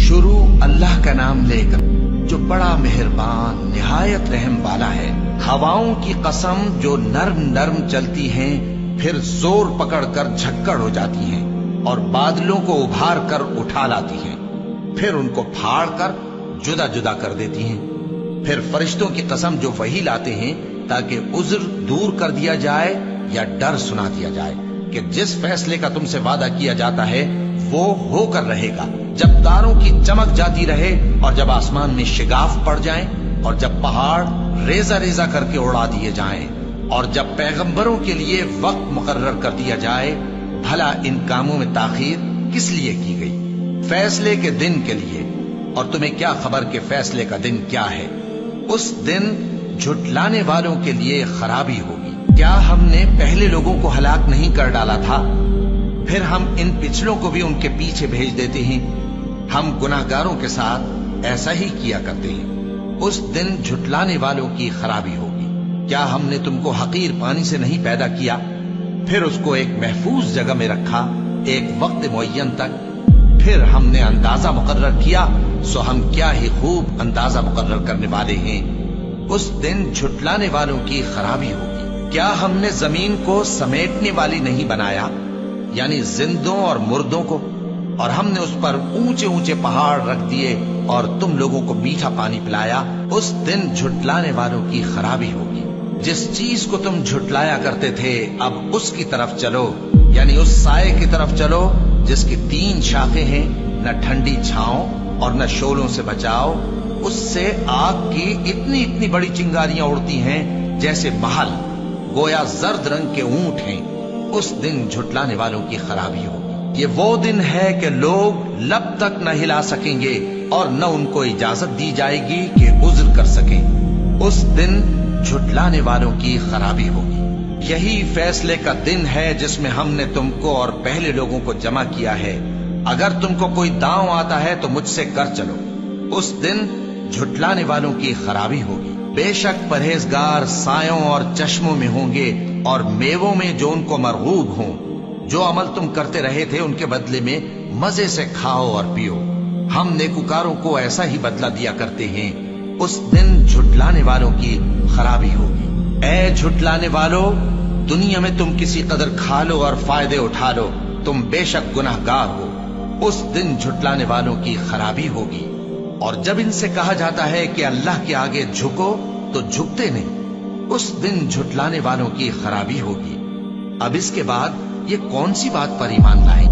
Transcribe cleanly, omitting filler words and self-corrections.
شروع اللہ کا نام لے کر جو بڑا مہربان نہایت رحم والا ہے۔ ہواؤں کی قسم جو نرم نرم چلتی ہیں پھر زور پکڑ کر جھکڑ ہو جاتی ہیں اور بادلوں کو ابھار کر اٹھا لاتی ہیں، پھر ان کو پھاڑ کر جدا جدا کر دیتی ہیں۔ پھر فرشتوں کی قسم جو وحی لاتے ہیں تاکہ عذر دور کر دیا جائے یا ڈر سنا دیا جائے کہ جس فیصلے کا تم سے وعدہ کیا جاتا ہے وہ ہو کر رہے گا، جب تاروں کی چمک جاتی رہے اور جب آسمان میں شگاف پڑ جائیں اور جب پہاڑ ریزہ ریزہ کر کے اڑا دیے جائیں اور جب پیغمبروں کے لیے وقت مقرر کر دیا جائے، بھلا ان کاموں میں تاخیر کس لیے کی گئی؟ فیصلے کے دن کے لیے، اور تمہیں کیا خبر کہ فیصلے کا دن کیا ہے؟ اس دن جھٹلانے والوں کے لیے خرابی ہوگی۔ کیا ہم نے پہلے لوگوں کو ہلاک نہیں کر ڈالا تھا؟ پھر ہم ان پچھلوں کو بھی ان کے پیچھے بھیج دیتے ہیں۔ ہم گناہگاروں کے ساتھ ایسا ہی کیا کرتے ہیں۔ اس دن جھٹلانے والوں کی خرابی ہوگی۔ کیا ہم نے تم کو حقیر پانی سے نہیں پیدا کیا، پھر اس کو ایک محفوظ جگہ میں رکھا ایک وقت معین تک، پھر ہم نے اندازہ مقرر کیا، سو ہم کیا ہی خوب اندازہ مقرر کرنے والے ہیں۔ اس دن جھٹلانے والوں کی خرابی ہوگی۔ کیا ہم نے زمین کو سمیٹنے والی نہیں بنایا، یعنی زندوں اور مردوں کو، اور ہم نے اس پر اونچے اونچے پہاڑ رکھ دیے اور تم لوگوں کو میٹھا پانی پلایا؟ اس دن جھٹلانے والوں کی خرابی ہوگی۔ جس چیز کو تم جھٹلایا کرتے تھے اب اس کی طرف چلو، یعنی اس سائے کی طرف چلو جس کی 3 شاخیں ہیں، نہ ٹھنڈی چھاؤں اور نہ شولوں سے بچاؤ۔ اس سے آگ کی اتنی اتنی بڑی چنگاریاں اڑتی ہیں جیسے محل، گویا زرد رنگ کے اونٹ ہیں۔ اس دن جھٹلانے والوں کی خرابی ہوگی۔ یہ وہ دن ہے کہ لوگ لب تک نہ ہلا سکیں گے اور نہ ان کو اجازت دی جائے گی کہ عذر کر سکیں۔ اس دن جھٹلانے والوں کی خرابی ہوگی۔ یہی فیصلے کا دن ہے جس میں ہم نے تم کو اور پہلے لوگوں کو جمع کیا ہے۔ اگر تم کو کوئی داؤں آتا ہے تو مجھ سے کر چلو۔ اس دن جھٹلانے والوں کی خرابی ہوگی۔ بے شک پرہیزگار سایوں اور چشموں میں ہوں گے اور میووں میں جو ان کو مرغوب ہوں۔ جو عمل تم کرتے رہے تھے ان کے بدلے میں مزے سے کھاؤ اور پیو۔ ہم نیکوکاروں کو ایسا ہی بدلہ دیا کرتے ہیں۔ اس دن جھٹلانے والوں کی خرابی ہوگی۔ اے جھٹلانے والو، دنیا میں تم کسی قدر کھا لو اور فائدے اٹھا لو، تم بے شک گناہگار ہو۔ اس دن جھٹلانے والوں کی خرابی ہوگی۔ اور جب ان سے کہا جاتا ہے کہ اللہ کے آگے جھکو تو جھکتے نہیں۔ اس دن جھٹلانے والوں کی خرابی ہوگی۔ اب اس کے بعد یہ کون سی بات پر ایمان لائیں؟